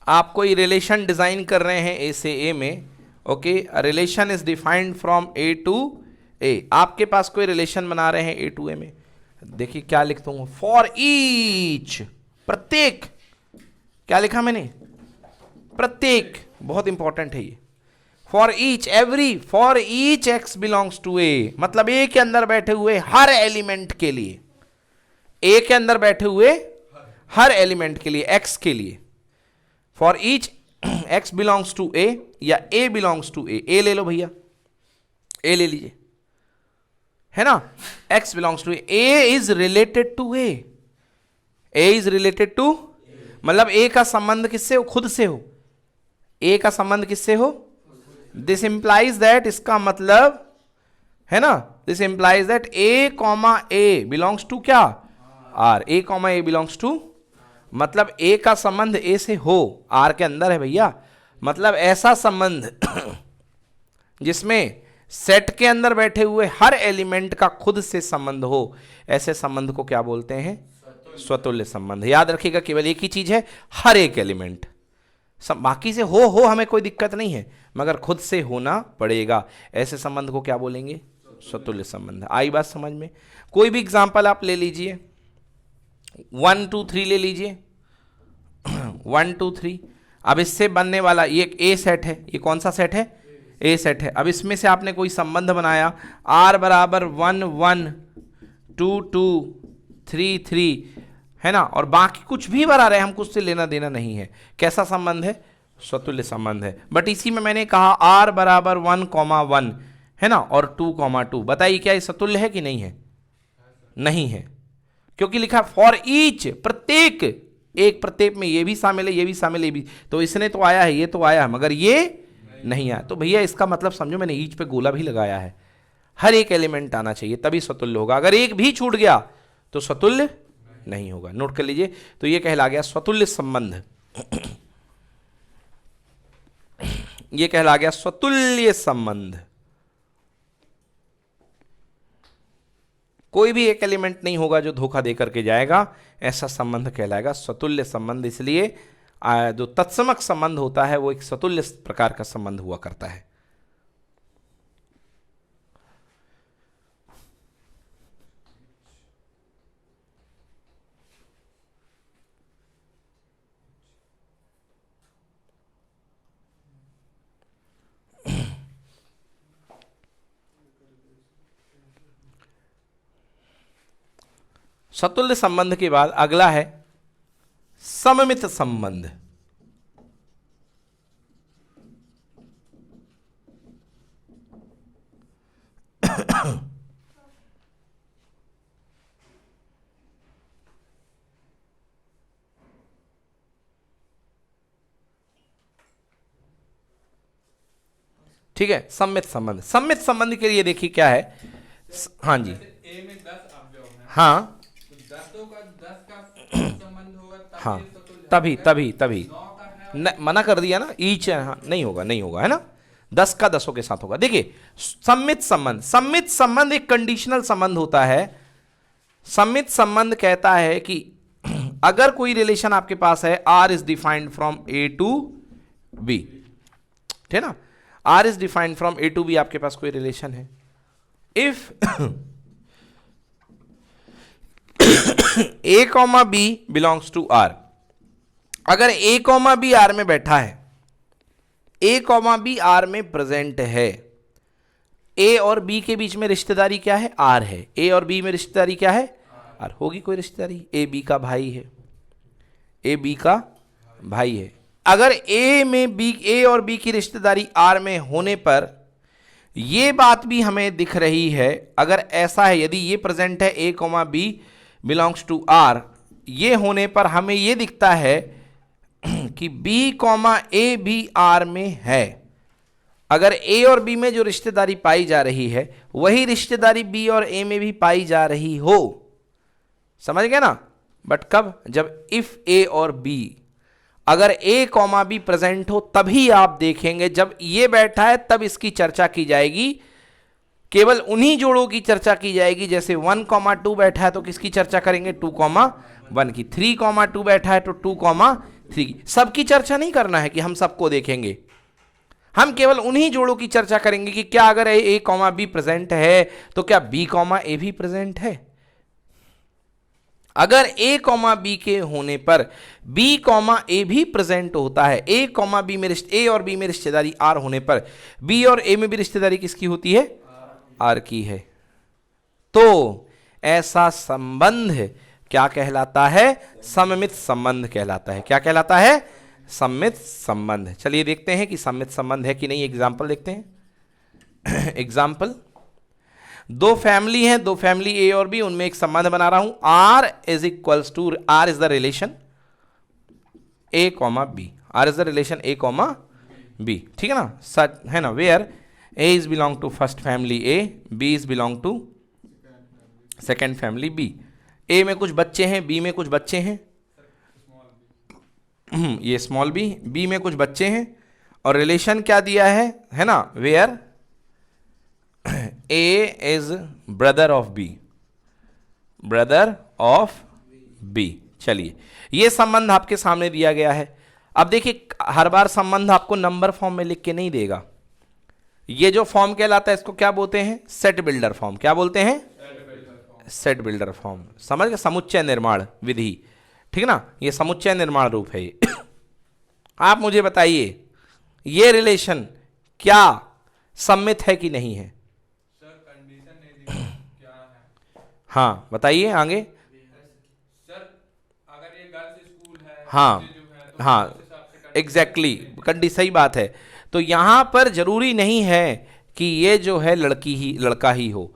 आप कोई रिलेशन डिजाइन कर रहे हैं ए से ए में, okay, relation is defined from A to A. आपके पास कोई रिलेशन बना रहे हैं ए टू ए में, देखिए क्या लिखता हूं, फॉर ईच, प्रत्येक, क्या लिखा मैंने, प्रत्येक, बहुत इंपॉर्टेंट है ये, for each every, for each X belongs to A, मतलब ए के अंदर बैठे हुए हर एलिमेंट के लिए, ए के अंदर बैठे हुए हर एलिमेंट के लिए, एक्स के लिए, for each X belongs to A या ए बिलोंग्स टू ए ले लो भैया, ए ले लीजिए, है ना, x belongs to A is related to A is related to, मतलब ए का संबंध किससे हो, खुद से हो, ए का संबंध किससे हो, दिस इंप्लाइज दैट, इसका मतलब है ना, this implies that A comma A belongs to क्या, R, A comma A belongs to, मतलब ए का संबंध ए से हो, आर के अंदर है भैया, मतलब ऐसा संबंध जिसमें सेट के अंदर बैठे हुए हर एलिमेंट का खुद से संबंध हो, ऐसे संबंध को क्या बोलते हैं, स्वतुल्य संबंध। याद रखिएगा केवल एक ही चीज है, हर एक एलिमेंट, सब बाकी से हो हमें कोई दिक्कत नहीं है, मगर खुद से होना पड़ेगा, ऐसे संबंध को क्या बोलेंगे, स्वतुल्य संबंध। आई बात समझ में? कोई भी एग्जांपल आप ले लीजिए, 1 2 3 ले लीजिए, 1 2 3, अब इससे बनने वाला ये एक ए सेट है, ये कौन सा सेट है, ए सेट है। अब इसमें से आपने कोई संबंध बनाया, आर बराबर 1 1 2 2 3 3, है ना, और बाकी कुछ भी बना रहे, हमको उससे लेना देना नहीं है, कैसा संबंध है, स्वतुल्य संबंध है। बट इसी में मैंने कहा आर बराबर 1 1, है ना, और 2 2, बताइए क्या ये स्वतुल्य है कि नहीं है, नहीं है, क्योंकि लिखा फॉर ईच, प्रत्येक, एक प्रत्येक में ये भी शामिल है, ये भी शामिल है, ये भी, तो इसने तो आया है, ये तो आया है, मगर ये नहीं आया, तो भैया इसका मतलब समझो मैंने ईच पे गोला भी लगाया है, हर एक एलिमेंट आना चाहिए तभी स्वतुल्य होगा, अगर एक भी छूट गया तो स्वतुल्य नहीं होगा। नोट कर लीजिए, तो ये कहला गया स्वतुल्य संबंध, ये कहला गया स्वतुल्य संबंध। कोई भी एक एलिमेंट नहीं होगा जो धोखा दे करके जाएगा, ऐसा संबंध कहलाएगा स्वतुल्य संबंध। इसलिए जो तत्समक संबंध होता है वो एक स्वतुल्य प्रकार का संबंध हुआ करता है। स्वतुल्य संबंध के बाद अगला है सममित संबंध। ठीक है, सम्मित संबंध। सम्मित संबंध के लिए देखिए क्या है, हाँ जी, ए में 10 अवयव हैं, हाँ, तो 10 का संबंध होगा, हाँ, तभी तभी 9 का है, मना कर दिया ना, ईच, हाँ, नहीं होगा, नहीं होगा, है ना, 10 का 10 के साथ होगा। देखिए सम्मित संबंध, सम्मित संबंध एक कंडीशनल संबंध होता है। सम्मित संबंध कहता है कि अगर कोई रिलेशन आपके पास है, R is defined from A to B, ठीक है ना, R is defined from A to B, आपके पास कोई रिलेशन है, if A comma B belongs to R, अगर ए कॉमा बी आर में बैठा है, ए कॉमा बी आर में प्रेजेंट है, ए और बी के बीच में रिश्तेदारी क्या है, आर है, ए और बी में रिश्तेदारी क्या है, आर, होगी कोई रिश्तेदारी, ए बी का भाई है, ए बी का भाई है। अगर ए में बी, ए और बी की रिश्तेदारी आर में होने पर ये बात भी हमें दिख रही है, अगर ऐसा है, यदि ये प्रेजेंट है, A comma B belongs to R, ये होने पर हमें ये दिखता है कि बी कॉमा ए भी आर में है। अगर ए और बी में जो रिश्तेदारी पाई जा रही है वही रिश्तेदारी बी और ए में भी पाई जा रही हो, समझ गए ना। बट कब, जब इफ ए और बी, अगर ए कॉमा बी प्रेजेंट हो तभी आप देखेंगे, जब ये बैठा है तब इसकी चर्चा की जाएगी, केवल उन्हीं जोड़ों की चर्चा की जाएगी। जैसे 1,2 बैठा है तो किसकी चर्चा करेंगे, 2,1 की। 3,2 बैठा है तो 2,3 की। सबकी चर्चा नहीं करना है कि हम सबको देखेंगे, हम केवल उन्हीं जोड़ों की चर्चा करेंगे कि क्या अगर ए कॉमा बी प्रेजेंट है तो क्या बी कॉमा ए भी प्रेजेंट है। अगर ए कॉमा बी के होने पर बी कॉमा ए भी प्रेजेंट होता है, ए कॉमा बी में ए और बी में रिश्तेदारी आर होने पर बी और ए में भी रिश्तेदारी किसकी होती है, आर की है, तो ऐसा संबंध क्या कहलाता है, सममित संबंध कहलाता है। क्या कहलाता है, सममित संबंध। चलिए देखते हैं कि सममित संबंध है कि नहीं, एग्जाम्पल देखते हैं। एग्जाम्पल, दो फैमिली हैं, दो फैमिली ए और बी, उनमें एक संबंध बना रहा हूं, R is equals to, R is the relation A comma B, R is the relation A comma B, ठीक है ना, सच है ना, where A is belong to first family A, B is belong to second family B. A में कुछ बच्चे हैं, B में कुछ बच्चे हैं, ये स्मॉल बी, बी में कुछ बच्चे हैं, और रिलेशन क्या दिया है ना, where A is brother of B, brother of B. चलिए ये संबंध आपके सामने दिया गया है। अब देखिए हर बार संबंध आपको नंबर फॉर्म में लिख के नहीं देगा, ये जो फॉर्म कहलाता है इसको क्या बोलते हैं, सेट बिल्डर फॉर्म। क्या बोलते हैं, सेट बिल्डर फॉर्म। समझ गए, समुच्चय निर्माण विधि, ठीक है ना, ये समुच्चय निर्माण रूप है ये। आप मुझे बताइए ये रिलेशन क्या सम्मित है कि नहीं है, सर कंडीशन नहीं दी क्या है। हाँ बताइए आगे। सर अगर ये गर्ल्स स्कूल है, हाँ जो है, तो हाँ उस हिसाब से condition एग्जैक्टली, कंडी सही बात है। तो यहां पर जरूरी नहीं है कि ये जो है लड़की ही लड़का ही हो,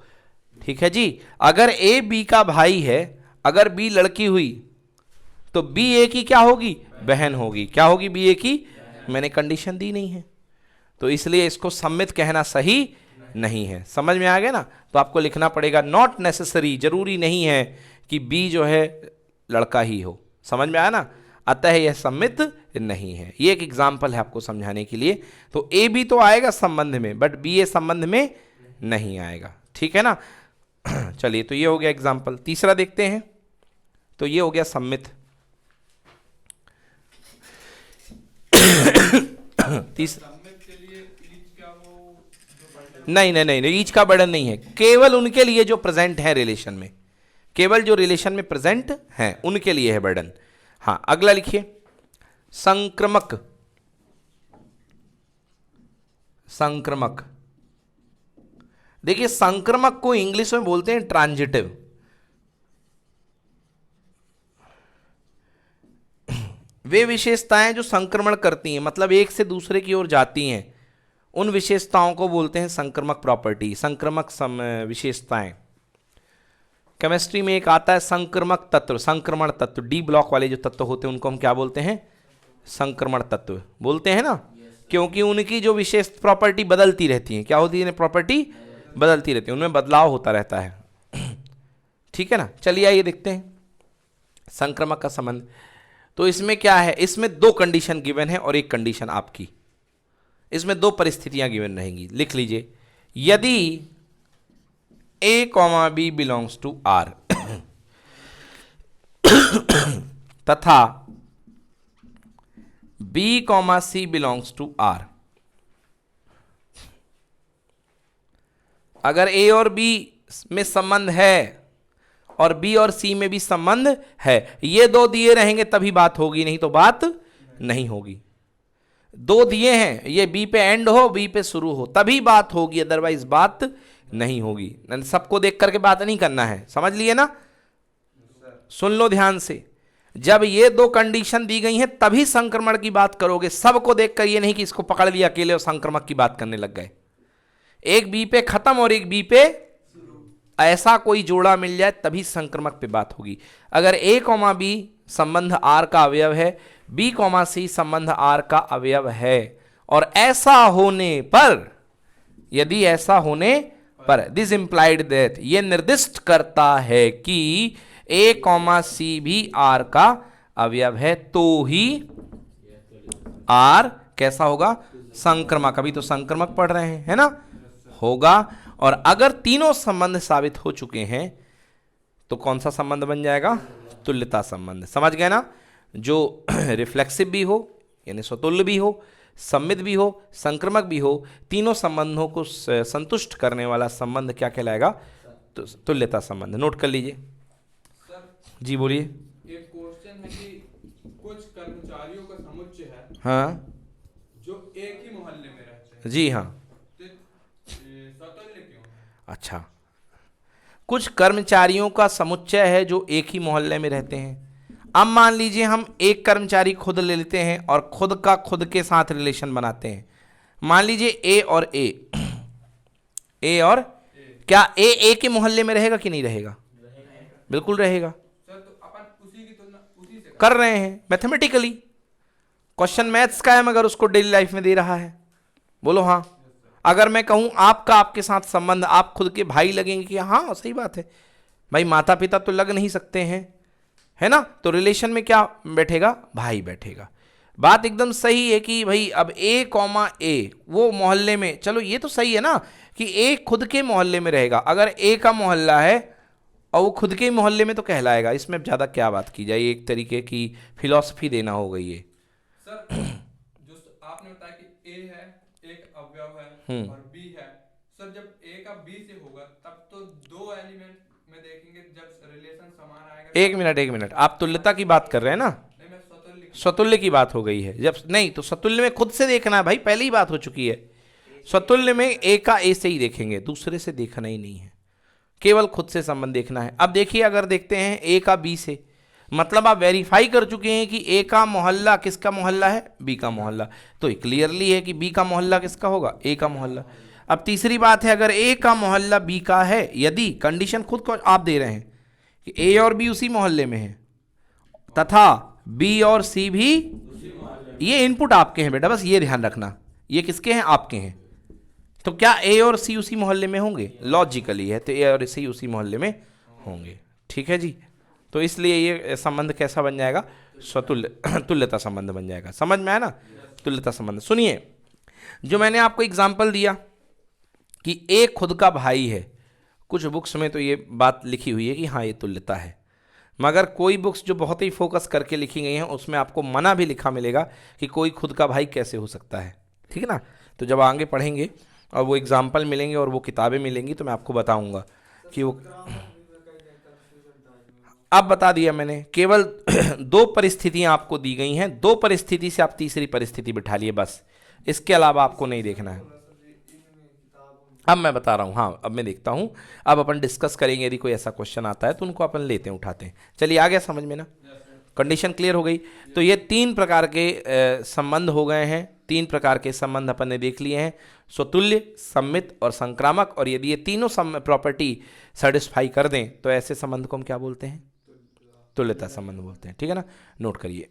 ठीक है जी। अगर ए बी का भाई है, अगर बी लड़की हुई तो बी ए की क्या होगी, बहन होगी। क्या होगी, बी ए की, मैंने कंडीशन दी नहीं है, तो इसलिए इसको सम्मित कहना सही नहीं है। समझ में आ गया ना, तो आपको लिखना पड़ेगा नॉट नेसेसरी, जरूरी नहीं है कि बी जो है लड़का ही हो। समझ में आया ना, अतः यह सम्मित नहीं है। ये एक एग्जाम्पल है आपको समझाने के लिए। तो ए बी तो आएगा संबंध में, बट बी ए संबंध में नहीं आएगा, ठीक है ना। चलिए तो ये हो गया एग्जाम्पल। तीसरा देखते हैं, तो ये हो गया सम्मित। सम्मित के लिए ईच का वो जो बर्डन नहीं नहीं नहीं, ईच का बर्डन नहीं है, केवल उनके लिए जो प्रेजेंट है रिलेशन में, केवल जो रिलेशन में प्रेजेंट है उनके लिए है बर्डन। हाँ अगला लिखिए, संक्रमक। संक्रमक, देखिए संक्रमक को इंग्लिश में बोलते हैं ट्रांजिटिव। वे विशेषताएं जो संक्रमण करती हैं, मतलब एक से दूसरे की ओर जाती हैं, उन विशेषताओं को बोलते हैं संक्रमक प्रॉपर्टी, संक्रमक विशेषताएं। केमिस्ट्री में एक आता है संक्रमक तत्व, संक्रमण तत्व, डी ब्लॉक वाले जो तत्व होते हैं उनको हम क्या बोलते हैं, संक्रमण तत्व बोलते हैं ना, क्योंकि उनकी जो विशेष प्रॉपर्टी बदलती रहती है। क्या होती है, प्रॉपर्टी बदलती रहती है, उनमें बदलाव होता रहता है, ठीक है ना। चलिए आइए देखते हैं संक्रमक का संबंध। तो इसमें क्या है, इसमें दो कंडीशन गिवन है और एक कंडीशन आपकी, इसमें दो परिस्थितियां गिवन रहेंगी। लिख लीजिए, यदि A comma B belongs to R तथा B comma C belongs to R, अगर ए और बी में संबंध है और बी और सी में भी संबंध है, ये दो दिए रहेंगे तभी बात होगी, नहीं तो बात नहीं होगी। दो दिए हैं, ये बी पे एंड हो बी पे शुरू हो तभी बात होगी, अदरवाइज बात नहीं होगी। सबको देख करके बात नहीं करना है, समझ लिए ना, सुन लो ध्यान से। जब ये दो कंडीशन दी गई हैं तभी संक्रमण की बात करोगे, सबको देखकर ये नहीं कि इसको पकड़ लिया अकेले और संक्रमक की बात करने लग गए। एक बी पे खत्म और एक बी पे ऐसा कोई जोड़ा मिल जाए तभी संक्रमक पे बात होगी। अगर ए कॉमा बी संबंध आर का अवयव है, बी कॉमा सी संबंध आर का अवयव है, और ऐसा होने पर, यदि ऐसा होने पर, दिस इंप्लाइड दैट, ये निर्दिष्ट करता है कि ए कॉमा सी भी आर का अवयव है, तो ही आर कैसा होगा, संक्रमक। अभी तो संक्रमक पढ़ रहे हैं, है ना, होगा। और अगर तीनों संबंध साबित हो चुके हैं तो कौन सा संबंध बन जाएगा, तुल्यता संबंध। समझ गए ना, जो रिफ्लेक्सिव भी हो यानी स्वतुल्य भी हो, सम्मित भी हो, संक्रामक भी हो, तीनों संबंधों को संतुष्ट करने वाला संबंध क्या कहलाएगा? तो तुल्यता संबंध। नोट कर लीजिए। सर जी बोलिए। एक क्वेश्चन है कि कुछ कर्मचारियों का समुच्चय है हाँ जो एक ही मोहल्ले में रहते हैं, जी हाँ। तो स्वतुल्य क्यों है? अच्छा, कुछ कर्मचारियों का समुच्चय है जो एक ही मोहल्ले में रहते हैं। अब मान लीजिए हम एक कर्मचारी खुद ले लेते हैं और खुद का खुद के साथ रिलेशन बनाते हैं। मान लीजिए ए और ए और क्या ए के मोहल्ले में रहेगा कि नहीं रहेगा? बिल्कुल रहेगा। सर तो अपन उसी की तुलना उसी से कर रहे हैं मैथमेटिकली। क्वेश्चन मैथ्स का है मगर उसको डेली लाइफ में दे रहा है। बोलो हाँ। अगर मैं कहूं आपका आपके साथ संबंध, आप खुद के भाई लगेंगे कि हाँ सही बात है भाई, माता पिता तो लग नहीं सकते हैं, है ना? तो रिलेशन में क्या बैठेगा? भाई बैठेगा। बात एकदम सही है कि भाई अब ए वो मोहल्ले में, चलो ये तो सही है ना कि ए खुद के मोहल्ले में रहेगा। अगर ए का मोहल्ला है और वो खुद के मोहल्ले में तो कहलाएगा। इसमें ज़्यादा क्या बात की जाए, एक तरीके की फिलॉसफी देना होगा ये। सर जो आपने बताया कि ए है, एक अवयव है और बी है। सर जब ए का बी से होगा तब तो दो एलिमेंट में देखेंगे, जब रिलेशन समान आएगा। एक मिनट, आप तुल्यता की बात कर रहे हैं ना? नहीं, मैं स्वतुल्य स्वतुल्य की बात हो गई है। जब नहीं तो स्वतुल्य में खुद से देखना है भाई, पहले ही बात हो चुकी है। स्वतुल्य में ए का ए से ही देखेंगे, दूसरे से देखना ही नहीं है, केवल खुद से संबंध देखना है। अब देखिए, अगर देखते हैं ए का बी से, मतलब आप वेरीफाई कर चुके हैं कि ए का मोहल्ला किसका मोहल्ला है? बी का मोहल्ला। तो क्लियरली है कि बी का मोहल्ला किसका होगा? ए का मोहल्ला। अब तीसरी बात है, अगर ए का मोहल्ला बी का है, यदि कंडीशन खुद को आप दे रहे हैं कि ए और बी उसी मोहल्ले में है तथा बी और सी भी, ये इनपुट आपके हैं बेटा, बस ये ध्यान रखना, ये किसके हैं? आपके हैं। तो क्या ए और सी उसी मोहल्ले में होंगे? लॉजिकली है तो ए और सी उसी मोहल्ले में होंगे। ठीक है जी। तो इसलिए ये संबंध कैसा बन जाएगा? स्वतुल्य तुल्यता संबंध बन जाएगा। समझ में आया ना? तुल्यता संबंध। सुनिए, जो मैंने आपको एग्जाम्पल दिया कि ए खुद का भाई है, कुछ बुक्स में तो ये बात लिखी हुई है कि हाँ ये तुल्यता है, मगर कोई बुक्स जो बहुत ही फोकस करके लिखी गई हैं उसमें आपको मना भी लिखा मिलेगा कि कोई खुद का भाई कैसे हो सकता है। ठीक है ना? तो जब आगे पढ़ेंगे और वो एग्जाम्पल मिलेंगे और वो किताबें मिलेंगी तो मैं आपको बताऊंगा कि वो, अब बता दिया मैंने, केवल दो परिस्थितियां आपको दी गई हैं, दो परिस्थिति से आप तीसरी परिस्थिति बिठा लिए बस, इसके अलावा आपको नहीं देखना है। अब मैं बता रहा हूँ, हाँ अब मैं देखता हूँ, अब अपन डिस्कस करेंगे, यदि कोई ऐसा क्वेश्चन आता है तो उनको अपन लेते हैं, उठाते हैं। चलिए आ गया समझ में ना? कंडीशन क्लियर हो गई। तो ये तीन प्रकार के संबंध हो गए हैं, तीन प्रकार के संबंध अपन ने देख लिए हैं, स्वतुल्य, सम्मित और संक्रामक। और यदि ये तीनों प्रॉपर्टी सेटिस्फाई कर दें तो ऐसे संबंध को हम क्या बोलते हैं? तुल्यता संबंध बोलते हैं। ठीक है ना? नोट करिए।